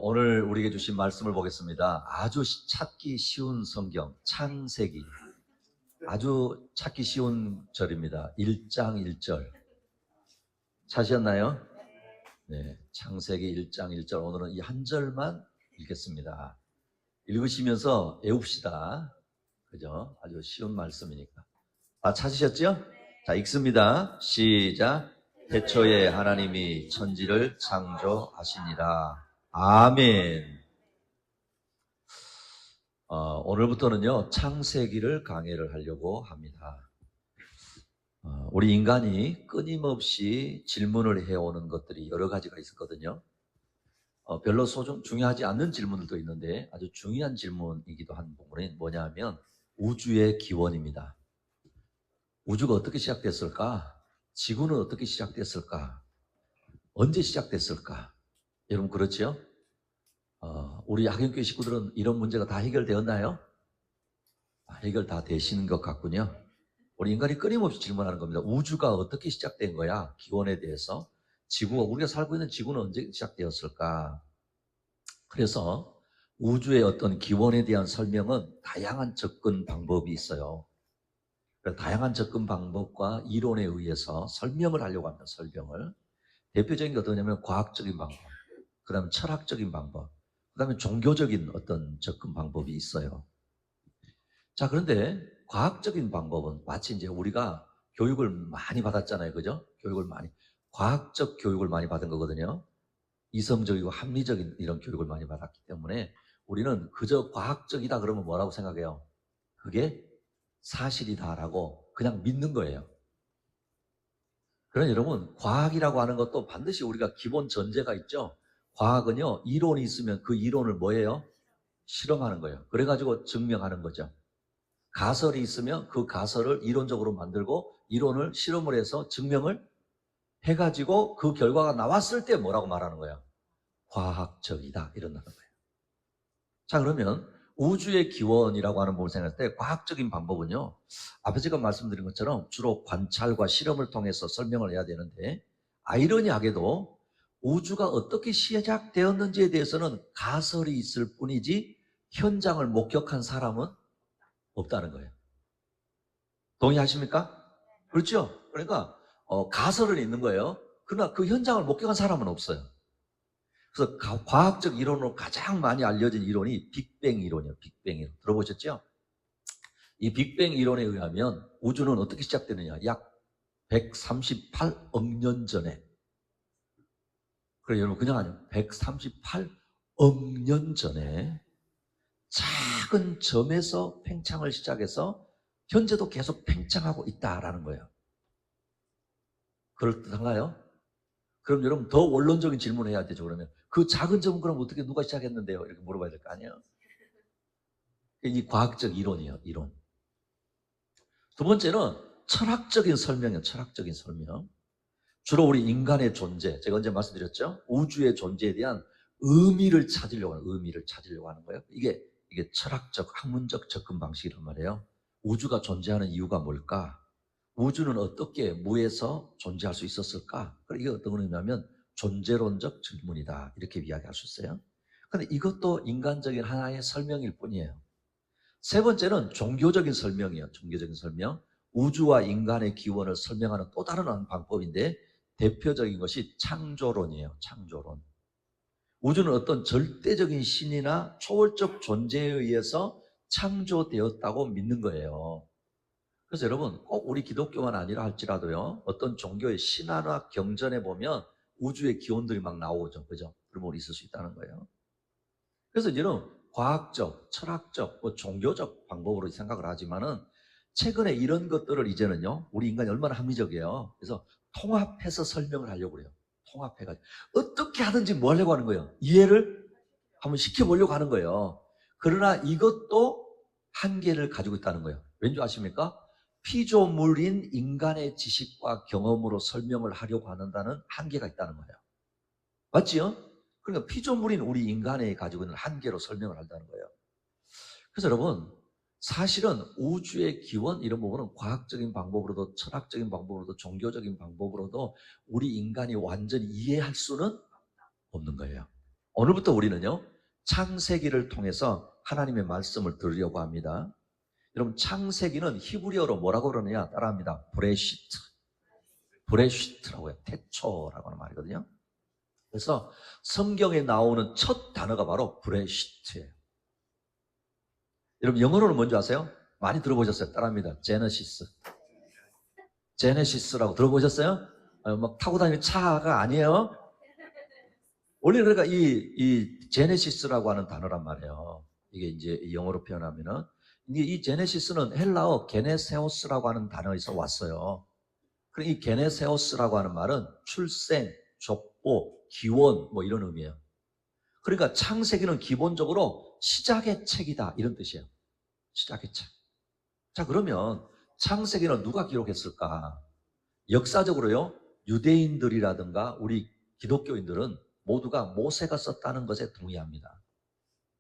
오늘 우리에게 주신 말씀을 보겠습니다. 아주 찾기 쉬운 성경, 창세기. 아주 찾기 쉬운 절입니다. 1장 1절. 찾으셨나요? 네, 창세기 1장 1절. 오늘은 이 한 절만 읽겠습니다. 읽으시면서 외웁시다. 그죠? 아주 쉬운 말씀이니까. 찾으셨죠? 자, 읽습니다. 시작. 태초에 하나님이 천지를 창조하시니라. 아멘. 오늘부터는요, 창세기를 강의를 하려고 합니다. 우리 인간이 끊임없이 질문을 해오는 것들이 여러 가지가 있었거든요. 별로 중요하지 않는 질문들도 있는데 아주 중요한 질문이기도 한 부분이 뭐냐면 우주의 기원입니다. 우주가 어떻게 시작됐을까? 지구는 어떻게 시작됐을까? 언제 시작됐을까? 여러분 그렇죠? 우리 학연교회 식구들은 이런 문제가 다 해결되었나요? 해결 다 되시는 것 같군요. 우리 인간이 끊임없이 질문하는 겁니다. 우주가 어떻게 시작된 거야? 기원에 대해서. 우리가 살고 있는 지구는 언제 시작되었을까? 그래서 우주의 어떤 기원에 대한 설명은 다양한 접근 방법이 있어요. 다양한 접근 방법과 이론에 의해서 설명을 하려고 합니다. 설명을. 대표적인 게 어떠냐면 과학적인 방법, 그 다음에 철학적인 방법, 그 다음에 종교적인 어떤 접근 방법이 있어요. 자, 그런데 과학적인 방법은 마치 이제 우리가 교육을 많이 받았잖아요. 그죠? 과학적 교육을 많이 받은 거거든요. 이성적이고 합리적인 이런 교육을 많이 받았기 때문에 우리는 그저 과학적이다 그러면 뭐라고 생각해요? 그게 사실이다라고 그냥 믿는 거예요. 그러나 여러분, 과학이라고 하는 것도 반드시 우리가 기본 전제가 있죠. 과학은요, 이론이 있으면 그 이론을 뭐예요? 실험하는 거예요. 그래가지고 증명하는 거죠. 가설이 있으면 그 가설을 이론적으로 만들고 이론을 실험을 해서 증명을 해가지고 그 결과가 나왔을 때 뭐라고 말하는 거예요? 과학적이다 이런다는 거예요. 자, 그러면 우주의 기원이라고 하는 부분을 생각할 때 과학적인 방법은요, 앞에 제가 말씀드린 것처럼 주로 관찰과 실험을 통해서 설명을 해야 되는데, 아이러니하게도 우주가 어떻게 시작되었는지에 대해서는 가설이 있을 뿐이지 현장을 목격한 사람은 없다는 거예요. 동의하십니까? 그렇죠? 그러니까 가설은 있는 거예요. 그러나 그 현장을 목격한 사람은 없어요. 그래서 과학적 이론으로 가장 많이 알려진 이론이 빅뱅 이론이에요. 빅뱅 이론. 들어보셨죠? 이 빅뱅 이론에 의하면 우주는 어떻게 시작되느냐. 약 138억 년 전에. 그래, 여러분, 그냥 아니요. 138억 년 전에 작은 점에서 팽창을 시작해서 현재도 계속 팽창하고 있다라는 거예요. 그럴듯한가요? 그럼 여러분 더 원론적인 질문을 해야 되죠. 그러면 그 작은 점은 그럼 어떻게 누가 시작했는데요? 이렇게 물어봐야 될 거 아니에요? 이 과학적 이론이에요. 이론. 두 번째는 철학적인 설명이에요. 철학적인 설명. 주로 우리 인간의 존재, 제가 언제 말씀드렸죠? 우주의 존재에 대한 의미를 찾으려고 하는 거예요. 이게 철학적, 학문적 접근 방식이란 말이에요. 우주가 존재하는 이유가 뭘까? 우주는 어떻게 무에서 존재할 수 있었을까? 이게 어떤 의미냐면 존재론적 질문이다. 이렇게 이야기할 수 있어요. 그런데 이것도 인간적인 하나의 설명일 뿐이에요. 세 번째는 종교적인 설명이에요. 종교적인 설명. 우주와 인간의 기원을 설명하는 또 다른 방법인데 대표적인 것이 창조론이에요. 창조론. 우주는 어떤 절대적인 신이나 초월적 존재에 의해서 창조되었다고 믿는 거예요. 그래서 여러분 꼭 우리 기독교만 아니라 할지라도요, 어떤 종교의 신화나 경전에 보면 우주의 기원들이 막 나오죠. 그죠? 그런 부분이 있을 수 있다는 거예요. 그래서 이제는 과학적, 철학적, 종교적 방법으로 생각을 하지만은 최근에 이런 것들을 이제는요, 우리 인간이 얼마나 합리적이에요. 그래서 통합해서 설명을 하려고 그래요. 통합해가지고. 어떻게 하든지 뭐 하려고 하는 거예요? 이해를 한번 시켜보려고 하는 거예요. 그러나 이것도 한계를 가지고 있다는 거예요. 왠지 아십니까? 피조물인 인간의 지식과 경험으로 설명을 하려고 하는다는 한계가 있다는 거예요. 맞지요? 그러니까 피조물인 우리 인간이 가지고 있는 한계로 설명을 한다는 거예요. 그래서 여러분, 사실은 우주의 기원 이런 부분은 과학적인 방법으로도 철학적인 방법으로도 종교적인 방법으로도 우리 인간이 완전히 이해할 수는 없는 거예요. 오늘부터 우리는요, 창세기를 통해서 하나님의 말씀을 들으려고 합니다. 여러분, 창세기는 히브리어로 뭐라고 그러느냐? 따라합니다. 브레시트. 브레시트라고 해요. 태초라고 하는 말이거든요. 그래서 성경에 나오는 첫 단어가 바로 브레시트예요. 여러분, 영어로는 뭔지 아세요? 많이 들어보셨어요? 따라합니다. 제너시스. 제네시스라고 들어보셨어요? 막 타고 다니는 차가 아니에요. 원래 그러니까 이 제네시스라고 하는 단어란 말이에요. 이게 이제 영어로 표현하면은 이 제네시스는 헬라어 게네세오스라고 하는 단어에서 왔어요. 그럼 이 게네세오스라고 하는 말은 출생, 족보, 기원 뭐 이런 의미예요. 그러니까 창세기는 기본적으로 시작의 책이다 이런 뜻이에요. 시작의 책. 자, 그러면 창세기는 누가 기록했을까? 역사적으로요, 유대인들이라든가 우리 기독교인들은 모두가 모세가 썼다는 것에 동의합니다.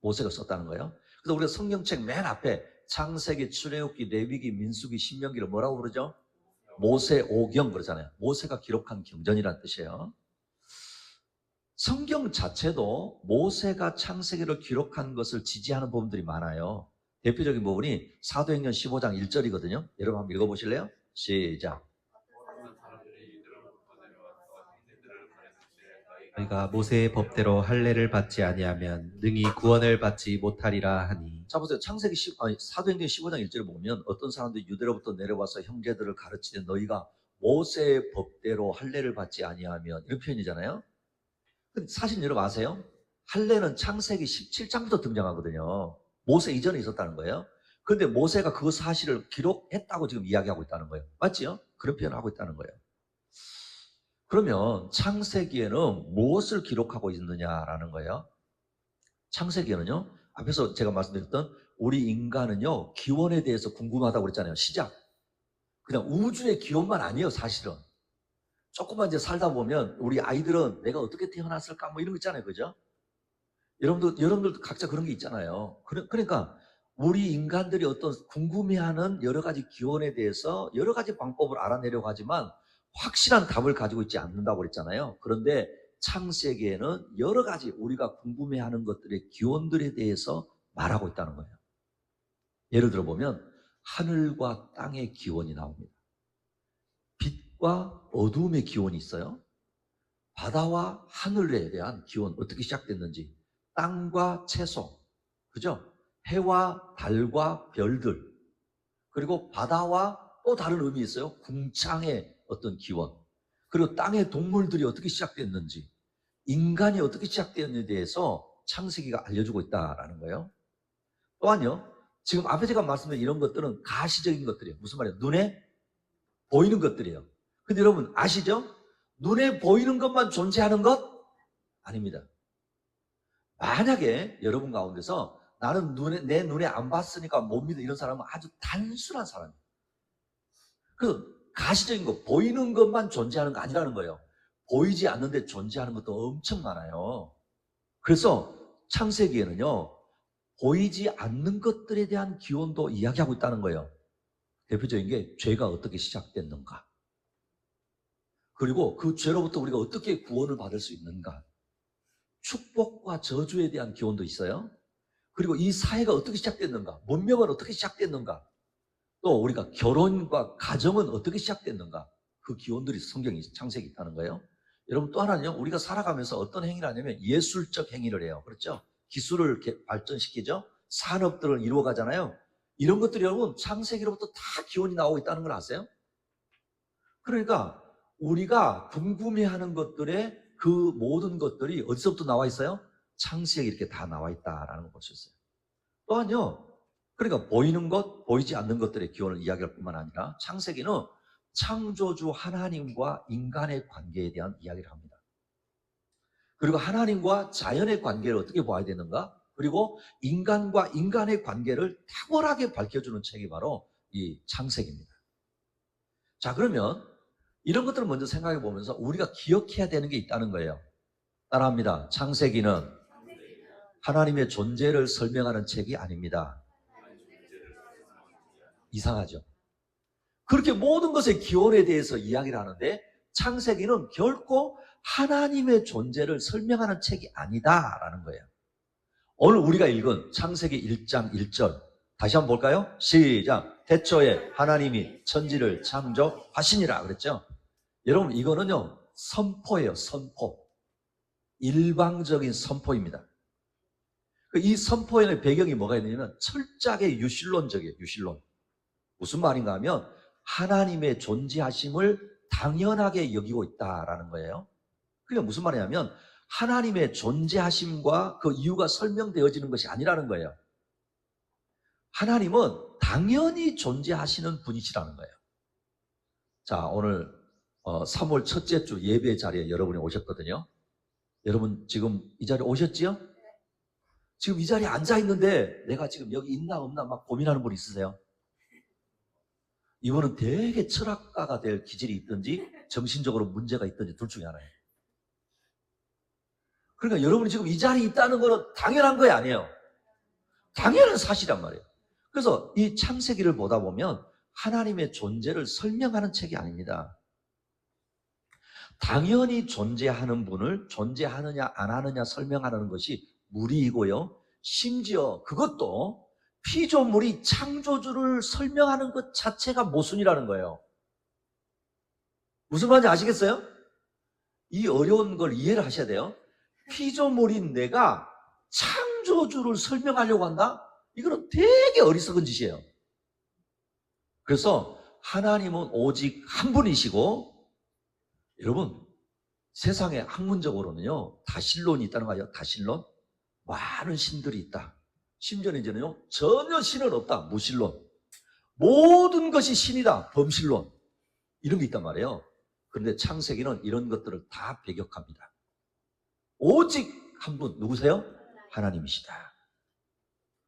모세가 썼다는 거예요. 그래서 우리가 성경책 맨 앞에 창세기, 출애굽기, 레위기, 민수기, 신명기를 뭐라고 부르죠? 모세오경 그러잖아요. 모세가 기록한 경전이라는 뜻이에요. 성경 자체도 모세가 창세기를 기록한 것을 지지하는 부분들이 많아요. 대표적인 부분이 사도행전 15장 1절이거든요. 여러분 한번 읽어보실래요? 시작. 너희가 모세의 법대로 할례를 받지 아니하면 능히 구원을 받지 못하리라 하니. 자, 보세요. 사도행전 15장 1절에 보면 어떤 사람들이 유대로부터 내려와서 형제들을 가르치되 너희가 모세의 법대로 할례를 받지 아니하면 이런 표현이잖아요. 근데 사실 여러분 아세요? 할례는 창세기 17장부터 등장하거든요. 모세 이전에 있었다는 거예요. 그런데 모세가 그 사실을 기록했다고 지금 이야기하고 있다는 거예요. 맞지요? 그런 표현을 하고 있다는 거예요. 그러면 창세기에는 무엇을 기록하고 있느냐라는 거예요. 창세기에는요, 앞에서 제가 말씀드렸던 우리 인간은요, 기원에 대해서 궁금하다고 그랬잖아요. 시작. 그냥 우주의 기원만 아니에요, 사실은. 조금만 이제 살다 보면 우리 아이들은 내가 어떻게 태어났을까 뭐 이런 거 있잖아요. 그죠? 여러분들도 각자 그런 게 있잖아요. 그러니까 우리 인간들이 어떤 궁금해하는 여러 가지 기원에 대해서 여러 가지 방법을 알아내려고 하지만 확실한 답을 가지고 있지 않는다고 그랬잖아요. 그런데 창세기에는 여러 가지 우리가 궁금해하는 것들의 기원들에 대해서 말하고 있다는 거예요. 예를 들어 보면 하늘과 땅의 기원이 나옵니다. 빛과 어두움의 기원이 있어요. 바다와 하늘에 대한 기원 어떻게 시작됐는지, 땅과 채소, 그죠? 해와 달과 별들, 그리고 바다와 또 다른 의미 있어요. 궁창의 어떤 기원, 그리고 땅의 동물들이 어떻게 시작됐는지, 인간이 어떻게 시작되었는지에 대해서 창세기가 알려주고 있다라는 거예요. 또한요, 지금 앞에 제가 말씀드린 이런 것들은 가시적인 것들이에요. 무슨 말이에요? 눈에 보이는 것들이에요. 근데 여러분 아시죠? 눈에 보이는 것만 존재하는 것 아닙니다. 만약에 여러분 가운데서 나는 내 눈에 안 봤으니까 못 믿어 이런 사람은 아주 단순한 사람이에요. 그 가시적인 거, 보이는 것만 존재하는 거 아니라는 거예요. 보이지 않는데 존재하는 것도 엄청 많아요. 그래서 창세기에는요, 보이지 않는 것들에 대한 기원도 이야기하고 있다는 거예요. 대표적인 게 죄가 어떻게 시작됐는가, 그리고 그 죄로부터 우리가 어떻게 구원을 받을 수 있는가, 축복과 저주에 대한 기원도 있어요. 그리고 이 사회가 어떻게 시작됐는가, 문명은 어떻게 시작됐는가, 또 우리가 결혼과 가정은 어떻게 시작됐는가, 그 기원들이 성경이 창세기 있다는 거예요. 여러분 또 하나는요, 우리가 살아가면서 어떤 행위를 하냐면 예술적 행위를 해요. 그렇죠? 기술을 발전시키죠. 산업들을 이루어가잖아요. 이런 것들이 여러분 창세기로부터 다 기원이 나오고 있다는 걸 아세요? 그러니까 우리가 궁금해하는 것들의 그 모든 것들이 어디서부터 나와 있어요? 창세기에 이렇게 다 나와 있다라는 걸 볼 수 있어요. 또한요, 그러니까 보이는 것, 보이지 않는 것들의 기원을 이야기할 뿐만 아니라 창세기는 창조주 하나님과 인간의 관계에 대한 이야기를 합니다. 그리고 하나님과 자연의 관계를 어떻게 봐야 되는가, 그리고 인간과 인간의 관계를 탁월하게 밝혀주는 책이 바로 이 창세기입니다. 자, 그러면 이런 것들을 먼저 생각해 보면서 우리가 기억해야 되는 게 있다는 거예요. 따라합니다. 창세기는 하나님의 존재를 설명하는 책이 아닙니다. 이상하죠? 그렇게 모든 것의 기원에 대해서 이야기를 하는데 창세기는 결코 하나님의 존재를 설명하는 책이 아니다라는 거예요. 오늘 우리가 읽은 창세기 1장 1절 다시 한번 볼까요? 시작. 태초에 하나님이 천지를 창조하시니라 그랬죠. 여러분 이거는요 선포예요. 선포. 일방적인 선포입니다. 이 선포의 배경이 뭐가 있냐면 철저하게 유실론적이에요. 유실론. 무슨 말인가 하면 하나님의 존재하심을 당연하게 여기고 있다라는 거예요. 그게 무슨 말이냐면 하나님의 존재하심과 그 이유가 설명되어지는 것이 아니라는 거예요. 하나님은 당연히 존재하시는 분이시라는 거예요. 자, 오늘 3월 첫째 주 예배 자리에 여러분이 오셨거든요. 여러분 지금 이 자리에 오셨지요? 지금 이 자리에 앉아 있는데 내가 지금 여기 있나 없나 막 고민하는 분 있으세요? 이거는 되게 철학가가 될 기질이 있든지 정신적으로 문제가 있든지 둘 중에 하나예요. 그러니까 여러분이 지금 이 자리에 있다는 거는 당연한 거 아니에요. 당연한 사실이란 말이에요. 그래서 이 창세기를 보다 보면 하나님의 존재를 설명하는 책이 아닙니다. 당연히 존재하는 분을 존재하느냐 안 하느냐 설명하는 것이 무리이고요. 심지어 그것도 피조물이 창조주를 설명하는 것 자체가 모순이라는 거예요. 무슨 말인지 아시겠어요? 이 어려운 걸 이해를 하셔야 돼요. 피조물인 내가 창조주를 설명하려고 한다? 이거는 되게 어리석은 짓이에요. 그래서 하나님은 오직 한 분이시고 여러분 세상에 학문적으로는요 다신론이 있다는 거 아니에요? 다신론? 많은 신들이 있다. 심지어는 이제는요 전혀 신은 없다. 무신론. 모든 것이 신이다. 범신론. 이런 게 있단 말이에요. 그런데 창세기는 이런 것들을 다 배격합니다. 오직 한 분 누구세요? 하나님이시다.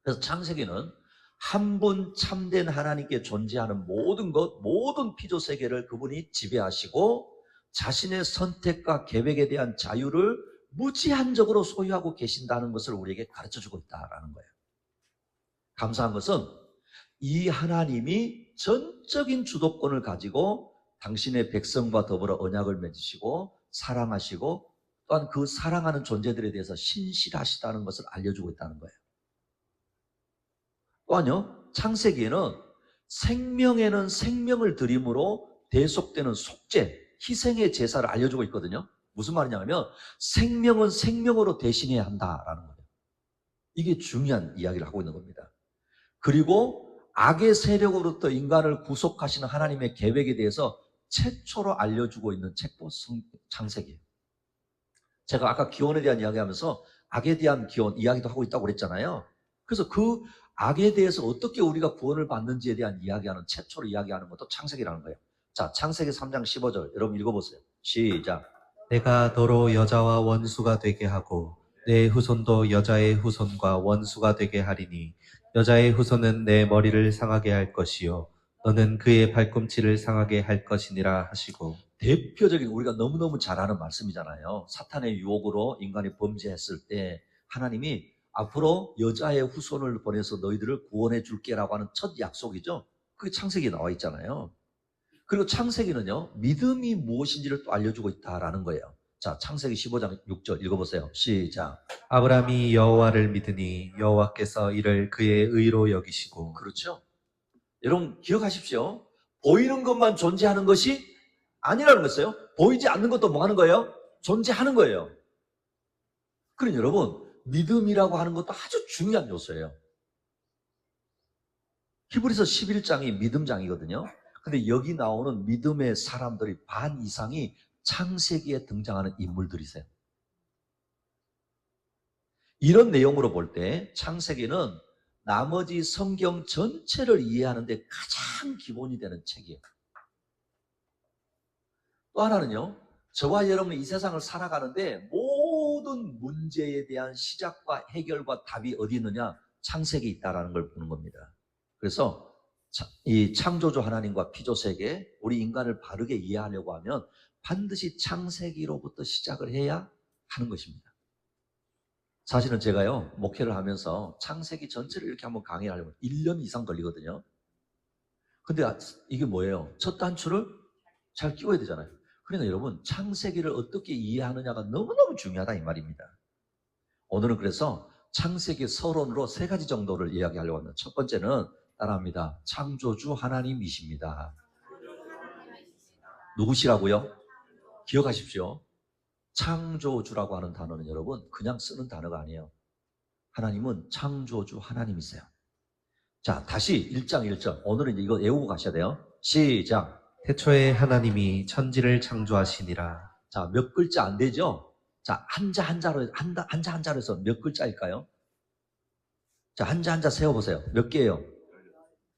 그래서 창세기는 한 분 참된 하나님께 존재하는 모든 것, 모든 피조 세계를 그분이 지배하시고 자신의 선택과 계획에 대한 자유를 무제한적으로 소유하고 계신다는 것을 우리에게 가르쳐주고 있다는 거예요. 감사한 것은 이 하나님이 전적인 주도권을 가지고 당신의 백성과 더불어 언약을 맺으시고 사랑하시고 또한 그 사랑하는 존재들에 대해서 신실하시다는 것을 알려주고 있다는 거예요. 또한요, 창세기에는 생명에는 생명을 드림으로 대속되는 속죄, 희생의 제사를 알려주고 있거든요. 무슨 말이냐면 생명은 생명으로 대신해야 한다라는 거예요. 이게 중요한 이야기를 하고 있는 겁니다. 그리고 악의 세력으로부터 인간을 구속하시는 하나님의 계획에 대해서 최초로 알려주고 있는 책도 창세기예요. 제가 아까 기원에 대한 이야기하면서 악에 대한 기원 이야기도 하고 있다고 그랬잖아요. 그래서 그 악에 대해서 어떻게 우리가 구원을 받는지에 대한 이야기하는 최초로 이야기하는 것도 창세기라는 거예요. 자, 창세기 3장 15절 여러분 읽어보세요. 시작. 내가 너로 여자와 원수가 되게 하고 내 후손도 여자의 후손과 원수가 되게 하리니 여자의 후손은 내 머리를 상하게 할 것이요 너는 그의 발꿈치를 상하게 할 것이니라 하시고 대표적인 우리가 너무너무 잘 아는 말씀이잖아요. 사탄의 유혹으로 인간이 범죄했을 때 하나님이 앞으로 여자의 후손을 보내서 너희들을 구원해 줄게라고 하는 첫 약속이죠. 그게 창세기에 나와 있잖아요. 그리고 창세기는요 믿음이 무엇인지를 또 알려주고 있다라는 거예요. 자, 창세기 15장 6절 읽어보세요. 시작. 아브라함이 여호와를 믿으니 여호와께서 이를 그의 의로 여기시고 그렇죠. 여러분 기억하십시오. 보이는 것만 존재하는 것이 아니라는 거였어요. 보이지 않는 것도 뭐 하는 거예요? 존재하는 거예요. 그럼 여러분 믿음이라고 하는 것도 아주 중요한 요소예요. 히브리서 11장이 믿음장이거든요. 근데 여기 나오는 믿음의 사람들이 반 이상이 창세기에 등장하는 인물들이세요. 이런 내용으로 볼 때 창세기는 나머지 성경 전체를 이해하는 데 가장 기본이 되는 책이에요. 또 하나는요, 저와 여러분이 이 세상을 살아가는데 모든 문제에 대한 시작과 해결과 답이 어디 있느냐? 창세기에 있다는 걸 보는 겁니다. 그래서 이 창조주 하나님과 피조세계, 우리 인간을 바르게 이해하려고 하면 반드시 창세기로부터 시작을 해야 하는 것입니다. 사실은 제가요, 목회를 하면서 창세기 전체를 이렇게 한번 강의를 하려면 1년 이상 걸리거든요. 근데 이게 뭐예요? 첫 단추를 잘 끼워야 되잖아요. 그러니까 여러분, 창세기를 어떻게 이해하느냐가 너무너무 중요하다 이 말입니다. 오늘은 그래서 창세기 서론으로 3가지 정도를 이야기하려고 합니다. 첫 번째는 따라합니다. 창조주 하나님이십니다. 누구시라고요? 기억하십시오. 창조주라고 하는 단어는 여러분 그냥 쓰는 단어가 아니에요. 하나님은 창조주 하나님이세요. 자, 다시 1장 1절. 오늘은 이거 외우고 가셔야 돼요. 시작. 태초에 하나님이 천지를 창조하시니라. 자, 몇 글자 안 되죠? 자, 한자 한자로 해서 몇 글자일까요? 자, 한자 세워보세요. 몇 개예요?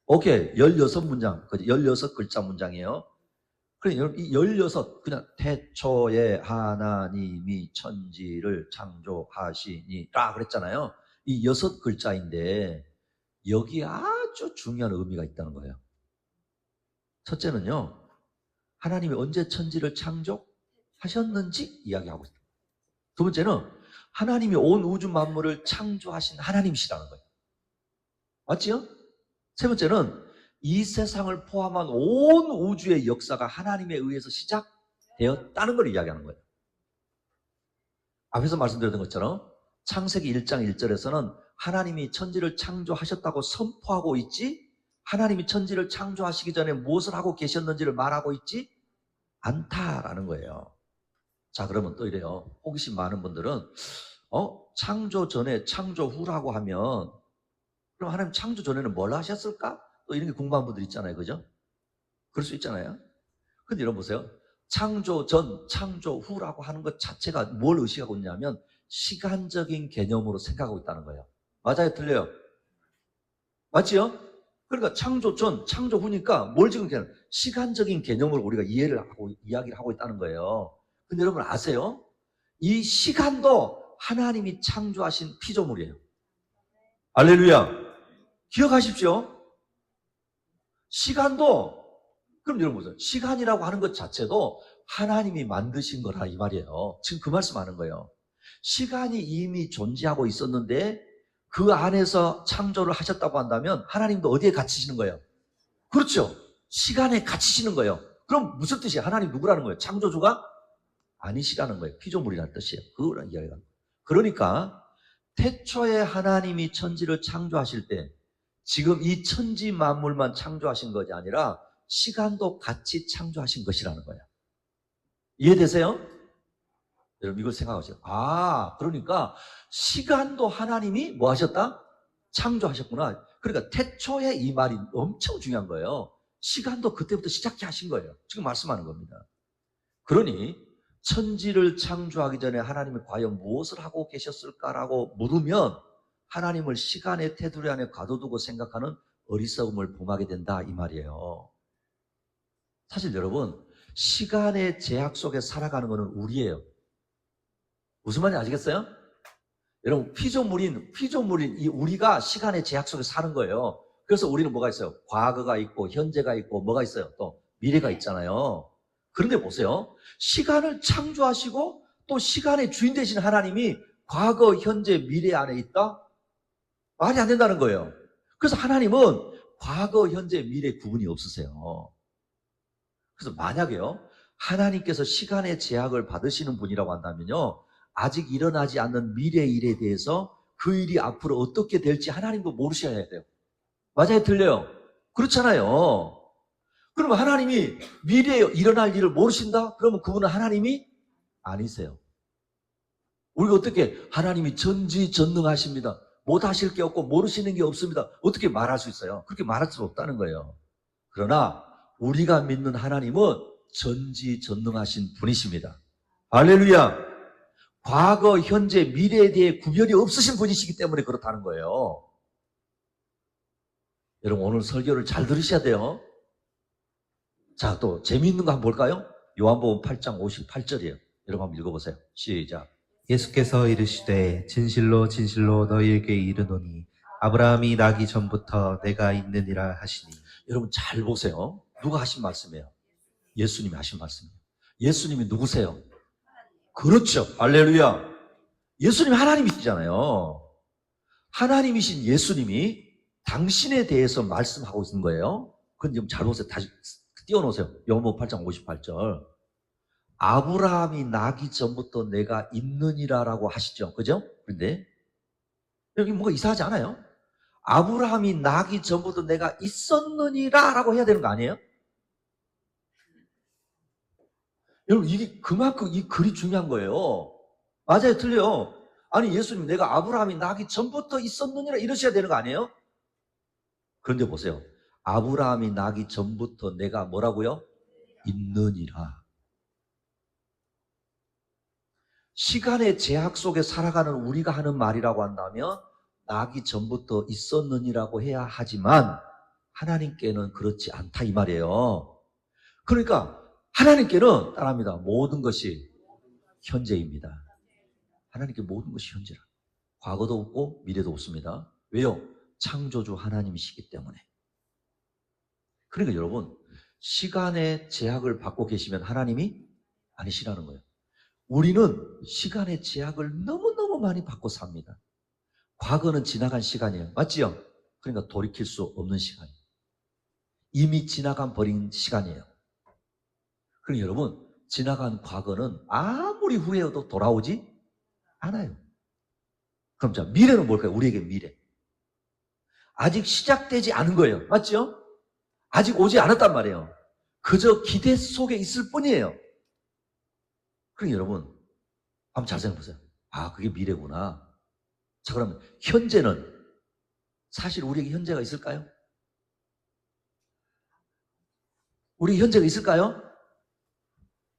오케이. 16문장. 16글자 문장이에요. 그래, 여러분, 이 16, 그냥 태초에 하나님이 천지를 창조하시니라 그랬잖아요. 이 6글자인데, 여기에 아주 중요한 의미가 있다는 거예요. 첫째는요, 하나님이 언제 천지를 창조하셨는지 이야기하고 있습니다. 두 번째는 하나님이 온 우주 만물을 창조하신 하나님이시라는 거예요. 맞지요? 세 번째는 이 세상을 포함한 온 우주의 역사가 하나님에 의해서 시작되었다는 걸 이야기하는 거예요. 앞에서 말씀드렸던 것처럼 창세기 1장 1절에서는 하나님이 천지를 창조하셨다고 선포하고 있지, 하나님이 천지를 창조하시기 전에 무엇을 하고 계셨는지를 말하고 있지 않다라는 거예요. 자, 그러면 또 이래요. 호기심 많은 분들은 창조 전에 창조 후라고 하면 그럼 하나님 창조 전에는 뭘 하셨을까? 또 이런 게 궁금한 분들 있잖아요. 그죠? 그럴 수 있잖아요. 근데 여러분 보세요. 창조 전, 창조 후라고 하는 것 자체가 뭘 의식하고 있냐면 시간적인 개념으로 생각하고 있다는 거예요. 맞아요? 틀려요? 맞지요? 그러니까 창조 전, 창조 후니까 뭘 지금 그냥 시간적인 개념으로 우리가 이야기를 하고 있다는 거예요. 근데 여러분 아세요? 이 시간도 하나님이 창조하신 피조물이에요. 할렐루야. 기억하십시오. 시간도, 그럼 여러분 보세요. 시간이라고 하는 것 자체도 하나님이 만드신 거라 이 말이에요. 지금 그 말씀 하는 거예요. 시간이 이미 존재하고 있었는데 그 안에서 창조를 하셨다고 한다면 하나님도 어디에 갇히시는 거예요? 그렇죠. 시간에 갇히시는 거예요. 그럼 무슨 뜻이에요? 하나님 누구라는 거예요? 창조주가 아니시라는 거예요. 피조물이라는 뜻이에요. 그거란 이야기가. 그러니까 태초에 하나님이 천지를 창조하실 때 지금 이 천지 만물만 창조하신 것이 아니라 시간도 같이 창조하신 것이라는 거예요. 이해되세요? 여러분 이걸 생각하세요. 그러니까 시간도 하나님이 뭐 하셨다? 창조하셨구나. 그러니까 태초에 이 말이 엄청 중요한 거예요. 시간도 그때부터 시작하신 거예요. 지금 말씀하는 겁니다. 그러니 천지를 창조하기 전에 하나님이 과연 무엇을 하고 계셨을까라고 물으면 하나님을 시간의 테두리 안에 가둬두고 생각하는 어리석음을 범하게 된다 이 말이에요. 사실 여러분 시간의 제약 속에 살아가는 것은 우리예요. 무슨 말인지 아시겠어요? 여러분 피조물인 이 우리가 시간의 제약 속에 사는 거예요. 그래서 우리는 뭐가 있어요? 과거가 있고 현재가 있고 뭐가 있어요? 또 미래가 있잖아요. 그런데 보세요. 시간을 창조하시고 또 시간의 주인 되신 하나님이 과거, 현재, 미래 안에 있다? 말이 안 된다는 거예요. 그래서 하나님은 과거, 현재, 미래 구분이 없으세요. 그래서 만약에요, 하나님께서 시간의 제약을 받으시는 분이라고 한다면요, 아직 일어나지 않는 미래 일에 대해서 그 일이 앞으로 어떻게 될지 하나님도 모르셔야 돼요. 맞아요? 틀려요? 그렇잖아요. 그러면 하나님이 미래에 일어날 일을 모르신다? 그러면 그분은 하나님이 아니세요. 우리가 어떻게 하나님이 전지전능하십니다. 못하실 게 없고 모르시는 게 없습니다. 어떻게 말할 수 있어요? 그렇게 말할 수 없다는 거예요. 그러나 우리가 믿는 하나님은 전지전능하신 분이십니다. 할렐루야. 과거, 현재, 미래에 대해 구별이 없으신 분이시기 때문에 그렇다는 거예요. 여러분 오늘 설교를 잘 들으셔야 돼요. 자, 또 재미있는 거 한번 볼까요? 요한복음 8장 58절이에요. 여러분 한번 읽어보세요. 시작. 예수께서 이르시되 진실로 진실로 너희에게 이르노니 아브라함이 나기 전부터 내가 있느니라 하시니. 여러분 잘 보세요. 누가 하신 말씀이에요? 예수님이 하신 말씀이에요. 예수님이 누구세요? 그렇죠. 할렐루야. 예수님이 하나님이시잖아요. 하나님이신 예수님이 당신에 대해서 말씀하고 있는 거예요. 그건 좀 잘 보세요. 다시 띄워놓으세요. 요한복음 8장 58절. 아브라함이 나기 전부터 내가 있느니라라고 하시죠. 그죠? 그런데 여기 뭔가 이상하지 않아요? 아브라함이 나기 전부터 내가 있었느니라라고 해야 되는 거 아니에요? 여러분, 이게 그만큼 이 글이 중요한 거예요. 맞아요, 틀려요. 아니, 예수님, 내가 아브라함이 나기 전부터 있었느니라 이러셔야 되는 거 아니에요? 그런데 보세요. 아브라함이 나기 전부터 내가 뭐라고요? 있느니라. 시간의 제약 속에 살아가는 우리가 하는 말이라고 한다면 나기 전부터 있었느니라고 해야 하지만 하나님께는 그렇지 않다 이 말이에요. 그러니까 하나님께는 따라합니다. 모든 것이 현재입니다. 하나님께 모든 것이 현재라. 과거도 없고 미래도 없습니다. 왜요? 창조주 하나님이시기 때문에. 그러니까 여러분, 시간의 제약을 받고 계시면 하나님이 아니시라는 거예요. 우리는 시간의 제약을 너무너무 많이 받고 삽니다. 과거는 지나간 시간이에요. 맞지요? 그러니까 돌이킬 수 없는 시간이에요. 이미 지나간 버린 시간이에요. 그러니까 여러분, 지나간 과거는 아무리 후회해도 돌아오지 않아요. 그럼 자, 미래는 뭘까요? 우리에게 미래. 아직 시작되지 않은 거예요. 맞죠? 아직 오지 않았단 말이에요. 그저 기대 속에 있을 뿐이에요. 그러니까 여러분, 한번 잘 생각해 보세요. 아, 그게 미래구나. 자, 그러면 현재는 사실 우리에게 현재가 있을까요? 우리 현재가 있을까요?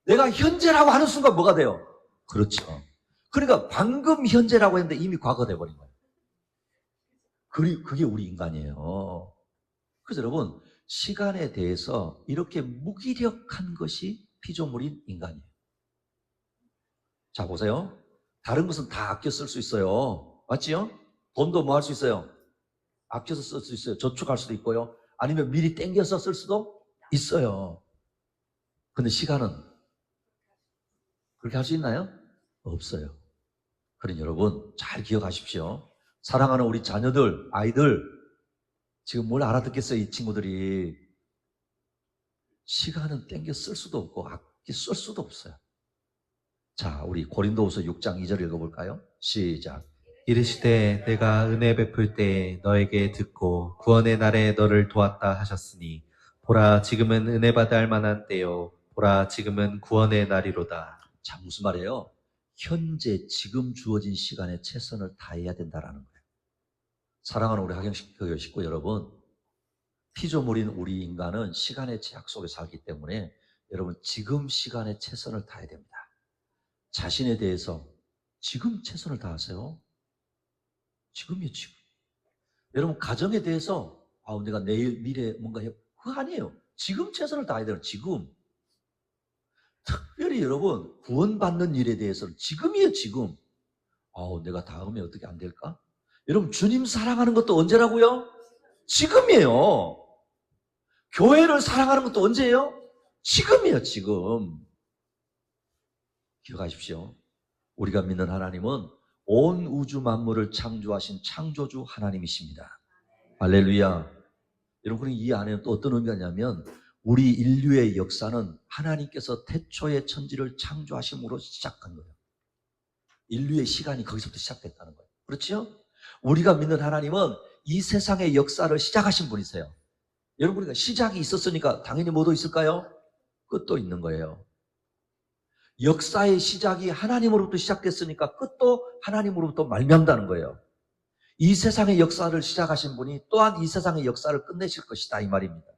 내가 현재라고 하는 순간 뭐가 돼요? 그렇죠. 그러니까 방금 현재라고 했는데 이미 과거 돼버린 거예요. 그게 우리 인간이에요. 그래서 여러분, 시간에 대해서 이렇게 무기력한 것이 피조물인 인간이에요. 자, 보세요. 다른 것은 다 아껴 쓸 수 있어요. 맞지요? 돈도 뭐 할 수 있어요? 아껴서 쓸 수 있어요. 저축할 수도 있고요. 아니면 미리 땡겨서 쓸 수도 있어요. 근데 시간은 그렇게 할 수 있나요? 없어요. 그러니 여러분, 잘 기억하십시오. 사랑하는 우리 자녀들, 아이들, 지금 뭘 알아듣겠어요, 이 친구들이. 시간은 땡겨 쓸 수도 없고, 아껴 쓸 수도 없어요. 자, 우리 고린도후서 6장 2절 읽어볼까요? 시작. 이르시되 내가 은혜 베풀 때에 너에게 듣고 구원의 날에 너를 도왔다 하셨으니 보라 지금은 은혜 받을 만한 때요 보라 지금은 구원의 날이로다. 자, 무슨 말이에요? 현재 지금 주어진 시간에 최선을 다해야 된다라는 거예요. 사랑하는 우리 학영식 교회 식구 여러분, 피조물인 우리 인간은 시간의 제약 속에 살기 때문에 여러분 지금 시간에 최선을 다해야 됩니다. 자신에 대해서 지금 최선을 다하세요. 지금이요, 지금. 여러분 가정에 대해서 내가 내일 미래에 뭔가 그거 아니에요. 지금 최선을 다해야 돼요. 지금. 특별히 여러분 구원받는 일에 대해서는 지금이에요, 지금. 내가 다음에 어떻게 안 될까? 여러분 주님 사랑하는 것도 언제라고요? 지금이에요. 교회를 사랑하는 것도 언제예요? 지금이에요, 지금. 기억하십시오. 우리가 믿는 하나님은 온 우주 만물을 창조하신 창조주 하나님이십니다. 할렐루야. 여러분, 이 안에는 또 어떤 의미가 있냐면 우리 인류의 역사는 하나님께서 태초의 천지를 창조하심으로 시작한 거예요. 인류의 시간이 거기서부터 시작됐다는 거예요. 그렇죠? 우리가 믿는 하나님은 이 세상의 역사를 시작하신 분이세요. 여러분, 우리가 시작이 있었으니까 당연히 뭐도 있을까요? 끝도 있는 거예요. 역사의 시작이 하나님으로부터 시작됐으니까 끝도 하나님으로부터 말미암다는 거예요. 이 세상의 역사를 시작하신 분이 또한 이 세상의 역사를 끝내실 것이다 이 말입니다.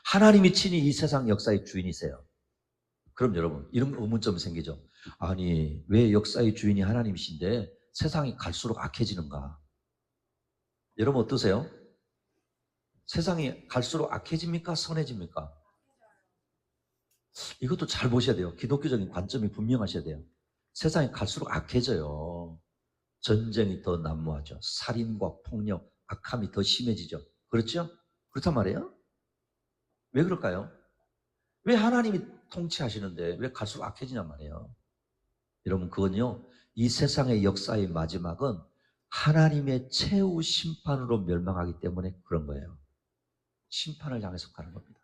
하나님이 친히 이 세상 역사의 주인이세요. 그럼 여러분 이런 의문점이 생기죠. 아니 왜 역사의 주인이 하나님이신데 세상이 갈수록 악해지는가? 여러분 어떠세요? 세상이 갈수록 악해집니까? 선해집니까? 이것도 잘 보셔야 돼요. 기독교적인 관점이 분명하셔야 돼요. 세상이 갈수록 악해져요. 전쟁이 더 난무하죠. 살인과 폭력, 악함이 더 심해지죠. 그렇죠? 그렇단 말이에요? 왜 그럴까요? 왜 하나님이 통치하시는데 왜 갈수록 악해지냔 말이에요. 여러분 그건요, 이 세상의 역사의 마지막은 하나님의 최후 심판으로 멸망하기 때문에 그런 거예요. 심판을 향해서 가는 겁니다.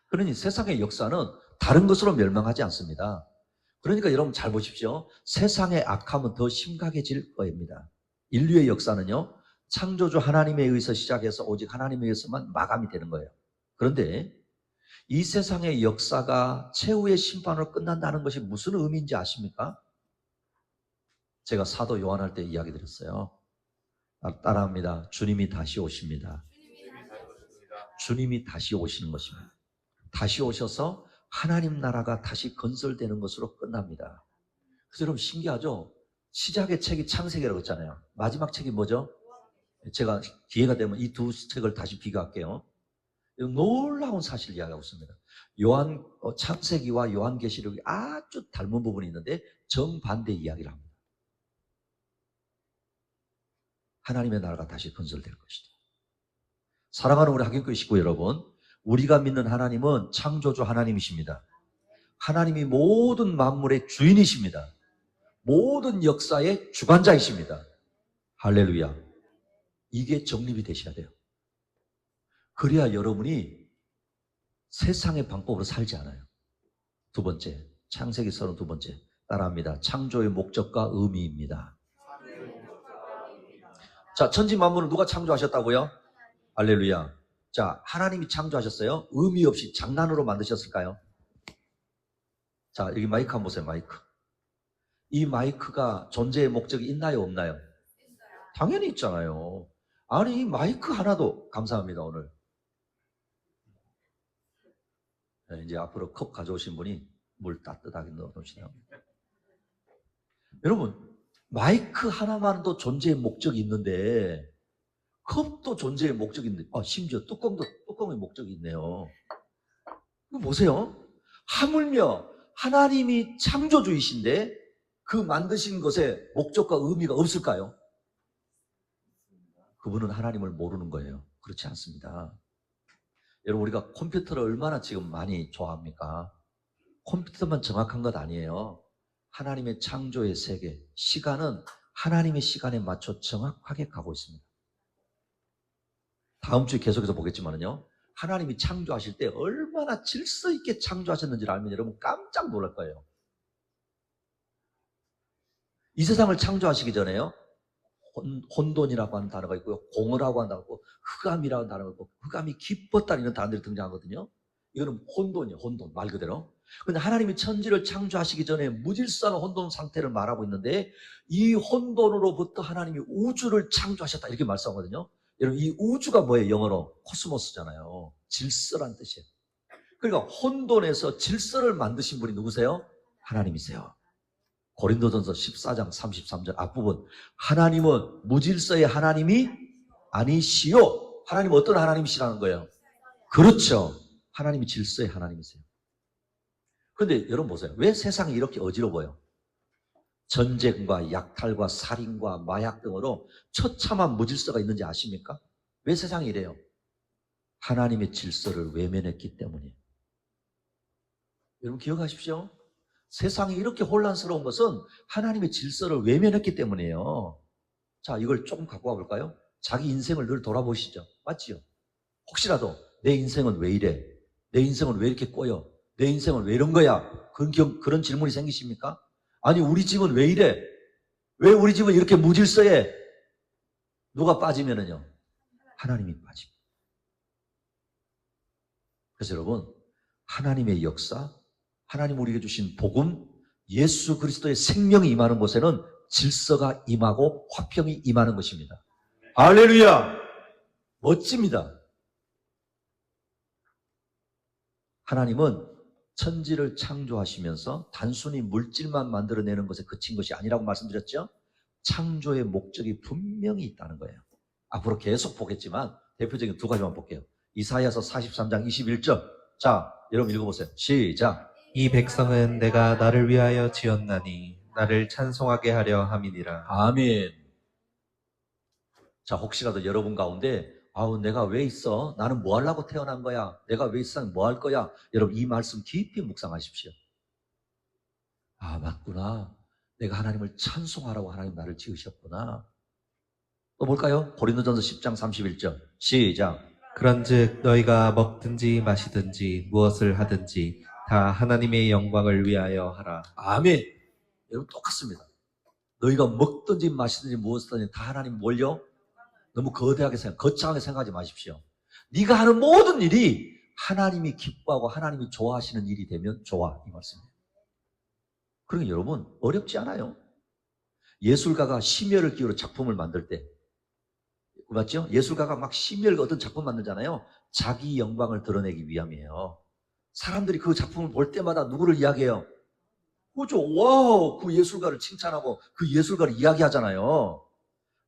그러니 세상의 역사는 다른 것으로 멸망하지 않습니다. 그러니까 여러분 잘 보십시오. 세상의 악함은 더 심각해질 겁니다. 인류의 역사는요, 창조주 하나님에 의해서 시작해서 오직 하나님에 의해서만 마감이 되는 거예요. 그런데 이 세상의 역사가 최후의 심판으로 끝난다는 것이 무슨 의미인지 아십니까? 제가 사도 요한할 때 이야기 드렸어요. 따라합니다. 주님이 다시 오십니다. 주님이 다시 오시는 것입니다. 다시 오셔서 하나님 나라가 다시 건설되는 것으로 끝납니다. 그래서 여러분 신기하죠? 시작의 책이 창세기라고 했잖아요. 마지막 책이 뭐죠? 제가 기회가 되면 이 두 책을 다시 비교할게요. 놀라운 사실을 이야기하고 있습니다. 창세기와 요한계시록이 아주 닮은 부분이 있는데 정반대 이야기를 합니다. 하나님의 나라가 다시 건설될 것이다. 사랑하는 우리 학교교회 식구 여러분, 우리가 믿는 하나님은 창조주 하나님이십니다. 하나님이 모든 만물의 주인이십니다. 모든 역사의 주관자이십니다. 할렐루야. 이게 정립이 되셔야 돼요. 그래야 여러분이 세상의 방법으로 살지 않아요. 두 번째, 창세기 32번째 따라합니다. 창조의 목적과 의미입니다. 자, 천지 만물을 누가 창조하셨다고요? 할렐루야. 자, 하나님이 창조하셨어요? 의미 없이 장난으로 만드셨을까요? 자, 여기 마이크 한번 보세요. 마이크. 이 마이크가 존재의 목적이 있나요? 없나요? 당연히 있잖아요. 아니, 이 마이크 하나도 감사합니다. 오늘 이제 앞으로 컵 가져오신 분이 물 따뜻하게 넣어놓으시네요. 여러분, 마이크 하나만도 존재의 목적이 있는데 컵도 존재의 목적이 있는데 심지어 뚜껑의 목적이 있네요. 이거 보세요. 하물며 하나님이 창조주이신데 그 만드신 것에 목적과 의미가 없을까요? 그분은 하나님을 모르는 거예요. 그렇지 않습니다. 여러분, 우리가 컴퓨터를 얼마나 지금 많이 좋아합니까? 컴퓨터만 정확한 것 아니에요. 하나님의 창조의 세계, 시간은 하나님의 시간에 맞춰 정확하게 가고 있습니다. 다음 주에 계속해서 보겠지만요, 하나님이 창조하실 때 얼마나 질서 있게 창조하셨는지를 알면 여러분 깜짝 놀랄 거예요. 이 세상을 창조하시기 전에요, 혼돈이라고 하는 단어가 있고요, 공허라고 하는 단어가 있고, 흑암이라는 단어가 있고, 흑암이 깊었다 이런 단어들이 등장하거든요. 이거는 혼돈이에요. 혼돈 말 그대로. 근데 하나님이 천지를 창조하시기 전에 무질서한 혼돈 상태를 말하고 있는데 이 혼돈으로부터 하나님이 우주를 창조하셨다 이렇게 말씀하거든요. 여러분, 이 우주가 뭐예요? 영어로 코스모스잖아요. 질서란 뜻이에요. 그러니까 혼돈에서 질서를 만드신 분이 누구세요? 하나님이세요. 고린도전서 14장 33절 앞부분, 하나님은 무질서의 하나님이 아니시요. 하나님은 어떤 하나님이시라는 거예요? 그렇죠. 하나님이 질서의 하나님이세요. 그런데 여러분 보세요. 왜 세상이 이렇게 어지러워요? 전쟁과 약탈과 살인과 마약 등으로 처참한 무질서가 있는지 아십니까? 왜 세상이 이래요? 하나님의 질서를 외면했기 때문이에요. 여러분 기억하십시오. 세상이 이렇게 혼란스러운 것은 하나님의 질서를 외면했기 때문이에요. 자, 이걸 조금 갖고 와볼까요? 자기 인생을 늘 돌아보시죠. 맞지요? 혹시라도 내 인생은 왜 이래? 내 인생은 왜 이렇게 꼬여? 내 인생은 왜 이런 거야? 그런 질문이 생기십니까? 아니, 우리 집은 왜 이래? 왜 우리 집은 이렇게 무질서해? 누가 빠지면은요? 하나님이 빠집니다. 그래서 여러분, 하나님의 역사, 하나님 우리에게 주신 복음, 예수 그리스도의 생명이 임하는 곳에는 질서가 임하고 화평이 임하는 것입니다. 할렐루야! 멋집니다. 하나님은 천지를 창조하시면서 단순히 물질만 만들어내는 것에 그친 것이 아니라고 말씀드렸죠? 창조의 목적이 분명히 있다는 거예요. 앞으로 계속 보겠지만 대표적인 두 가지만 볼게요. 이사야서 43장 21절. 자, 여러분 읽어보세요. 시작. 이 백성은 내가 나를 위하여 지었나니 나를 찬송하게 하려 함이니라. 아멘. 자, 혹시라도 여러분 가운데 내가 왜 있어? 나는 뭐 하려고 태어난 거야? 내가 왜 이 세상에 뭐 할 거야? 여러분 이 말씀 깊이 묵상하십시오. 맞구나. 내가 하나님을 찬송하라고 하나님 나를 지으셨구나. 또 볼까요? 고린도전서 10장 31절. 시작. 그런즉 너희가 먹든지 마시든지 무엇을 하든지 다 하나님의 영광을 위하여 하라. 아멘. 여러분 똑같습니다. 너희가 먹든지 마시든지 무엇이든지 다 하나님 몰려 너무 거대하게 거창하게 생각하지 마십시오. 네가 하는 모든 일이 하나님이 기뻐하고 하나님이 좋아하시는 일이 되면 좋아, 이 말씀이에요. 그러니까 여러분 어렵지 않아요. 예술가가 심혈을 기울여 작품을 만들 때, 맞죠? 예술가가 막 심혈 어떤 작품 만들잖아요. 자기 영광을 드러내기 위함이에요. 사람들이 그 작품을 볼 때마다 누구를 이야기해요? 그죠? 와우, 그 예술가를 칭찬하고 그 예술가를 이야기하잖아요.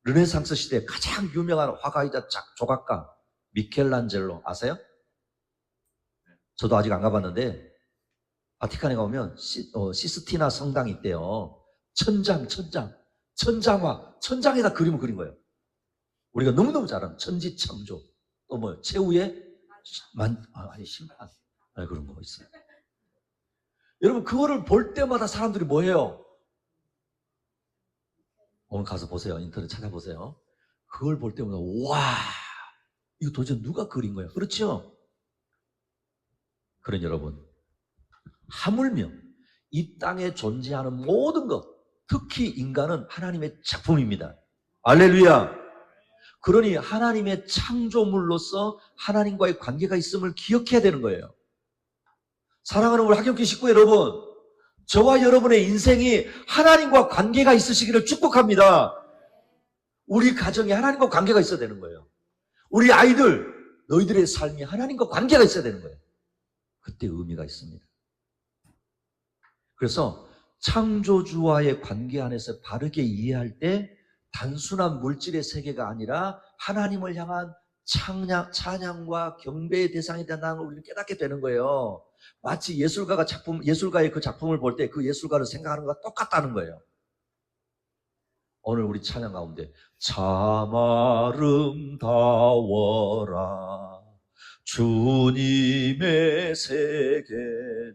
르네상스 시대 가장 유명한 화가이자 조각가 미켈란젤로 아세요? 저도 아직 안 가봤는데 바티칸에 가보면 시스티나 성당이 있대요. 천장에다 그림을 그린 거예요. 우리가 너무너무 잘 아는 천지창조, 또 뭐 최후의 심판, 그런 거 있어요. 여러분 그거를 볼 때마다 사람들이 뭐 해요? 오늘 가서 보세요. 인터넷 찾아보세요. 그걸 볼 때마다 와, 이거 도대체 누가 그린 거예요? 그렇죠? 그런 여러분, 하물며 이 땅에 존재하는 모든 것, 특히 인간은 하나님의 작품입니다. 할렐루야. 그러니 하나님의 창조물로서 하나님과의 관계가 있음을 기억해야 되는 거예요. 사랑하는 우리 학교교 식구 여러분, 저와 여러분의 인생이 하나님과 관계가 있으시기를 축복합니다. 우리 가정에 하나님과 관계가 있어야 되는 거예요. 우리 아이들, 너희들의 삶이 하나님과 관계가 있어야 되는 거예요. 그때 의미가 있습니다. 그래서 창조주와의 관계 안에서 바르게 이해할 때 단순한 물질의 세계가 아니라 하나님을 향한 찬양과 경배의 대상이 된다는 걸 우리는 깨닫게 되는 거예요. 마치 예술가의 그 작품을 볼 때 그 예술가를 생각하는 것과 똑같다는 거예요. 오늘 우리 찬양 가운데 참 아름다워라 주님의 세계는,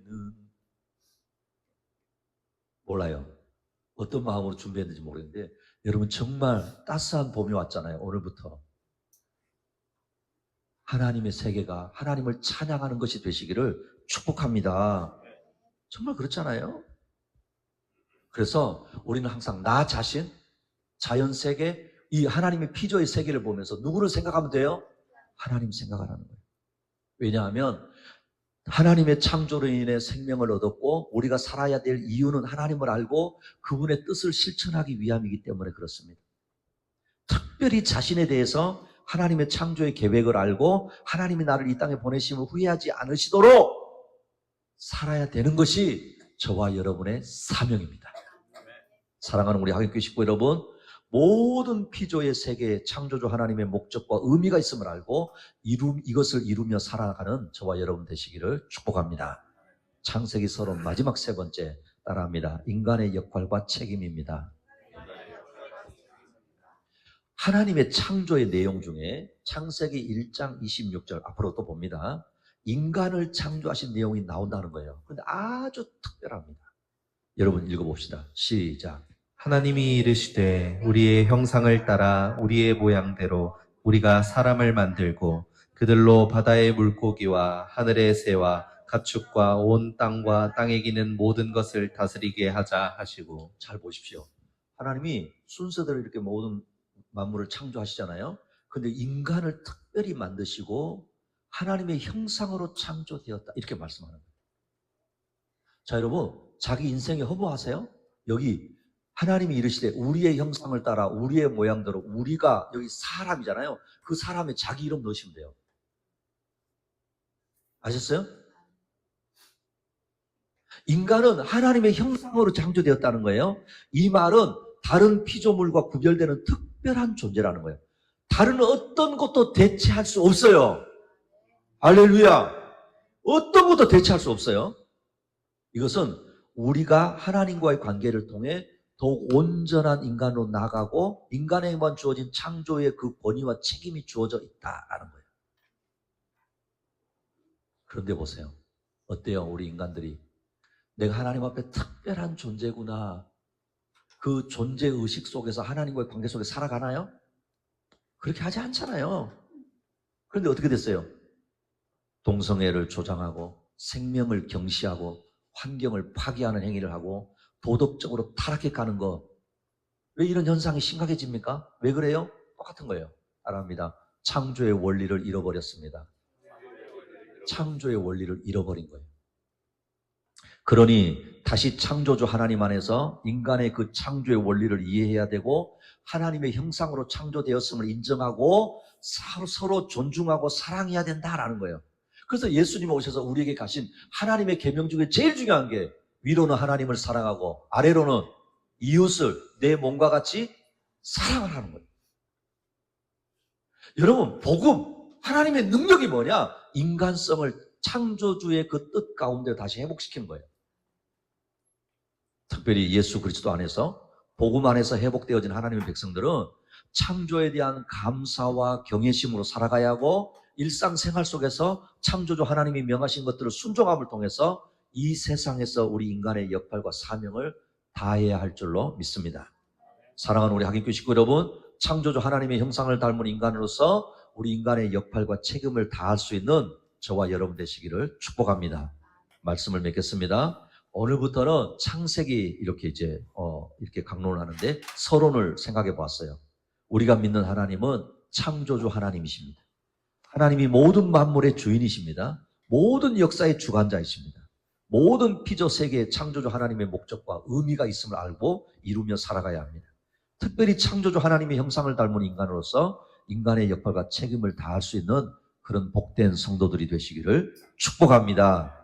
몰라요. 어떤 마음으로 준비했는지 모르겠는데 여러분 정말 따스한 봄이 왔잖아요. 오늘부터 하나님의 세계가 하나님을 찬양하는 것이 되시기를 축복합니다. 정말 그렇잖아요. 그래서 우리는 항상 나 자신, 자연세계, 이 하나님의 피조의 세계를 보면서 누구를 생각하면 돼요? 하나님 생각하라는 거예요. 왜냐하면 하나님의 창조로 인해 생명을 얻었고 우리가 살아야 될 이유는 하나님을 알고 그분의 뜻을 실천하기 위함이기 때문에 그렇습니다. 특별히 자신에 대해서 하나님의 창조의 계획을 알고 하나님이 나를 이 땅에 보내심을 후회하지 않으시도록 살아야 되는 것이 저와 여러분의 사명입니다. 사랑하는 우리 하객교 식구 여러분, 모든 피조의 세계에 창조주 하나님의 목적과 의미가 있음을 알고 이것을 이루며 살아가는 저와 여러분 되시기를 축복합니다. 창세기 서론 마지막 세 번째 따라합니다. 인간의 역할과 책임입니다. 하나님의 창조의 내용 중에 창세기 1장 26절 앞으로 또 봅니다. 인간을 창조하신 내용이 나온다는 거예요. 그런데 아주 특별합니다. 여러분 읽어봅시다. 시작. 하나님이 이르시되 우리의 형상을 따라 우리의 모양대로 우리가 사람을 만들고 그들로 바다의 물고기와 하늘의 새와 가축과 온 땅과 땅에 기는 모든 것을 다스리게 하자 하시고. 잘 보십시오. 하나님이 순서대로 이렇게 모든 만물을 창조하시잖아요. 근데 인간을 특별히 만드시고 하나님의 형상으로 창조되었다 이렇게 말씀하는 거예요. 자, 여러분 자기 인생에 허무하세요? 여기 하나님이 이르시되 우리의 형상을 따라 우리의 모양대로, 우리가 여기 사람이잖아요. 그 사람에 자기 이름 넣으시면 돼요. 아셨어요? 인간은 하나님의 형상으로 창조되었다는 거예요. 이 말은 다른 피조물과 구별되는 특별한 존재라는 거예요. 다른 어떤 것도 대체할 수 없어요. 할렐루야. 어떤 것도 대체할 수 없어요. 이것은 우리가 하나님과의 관계를 통해 더욱 온전한 인간으로 나가고 인간에게만 주어진 창조의 그 권위와 책임이 주어져 있다라는 거예요. 그런데 보세요. 어때요? 우리 인간들이 내가 하나님 앞에 특별한 존재구나, 그 존재의식 속에서 하나님과의 관계 속에 살아가나요? 그렇게 하지 않잖아요. 그런데 어떻게 됐어요? 동성애를 조장하고 생명을 경시하고 환경을 파괴하는 행위를 하고 도덕적으로 타락해 가는 거, 왜 이런 현상이 심각해집니까? 왜 그래요? 똑같은 거예요. 따라합니다. 창조의 원리를 잃어버렸습니다. 창조의 원리를 잃어버린 거예요. 그러니 다시 창조주 하나님 안에서 인간의 그 창조의 원리를 이해해야 되고 하나님의 형상으로 창조되었음을 인정하고 서로 존중하고 사랑해야 된다라는 거예요. 그래서 예수님 오셔서 우리에게 가신 하나님의 계명 중에 제일 중요한 게 위로는 하나님을 사랑하고 아래로는 이웃을 내 몸과 같이 사랑을 하는 거예요. 여러분, 복음, 하나님의 능력이 뭐냐? 인간성을 창조주의 그 뜻 가운데 다시 회복시키는 거예요. 특별히 예수 그리스도 안에서 복음 안에서 회복되어진 하나님의 백성들은 창조에 대한 감사와 경외심으로 살아가야 하고 일상생활 속에서 창조주 하나님이 명하신 것들을 순종함을 통해서 이 세상에서 우리 인간의 역할과 사명을 다해야 할 줄로 믿습니다. 사랑하는 우리 하객교 식구 여러분, 창조주 하나님의 형상을 닮은 인간으로서 우리 인간의 역할과 책임을 다할 수 있는 저와 여러분 되시기를 축복합니다. 말씀을 맺겠습니다. 오늘부터는 창세기 이렇게 이렇게 강론을 하는데 서론을 생각해 보았어요. 우리가 믿는 하나님은 창조주 하나님이십니다. 하나님이 모든 만물의 주인이십니다. 모든 역사의 주관자이십니다. 모든 피조 세계의 창조주 하나님의 목적과 의미가 있음을 알고 이루며 살아가야 합니다. 특별히 창조주 하나님의 형상을 닮은 인간으로서 인간의 역할과 책임을 다할 수 있는 그런 복된 성도들이 되시기를 축복합니다.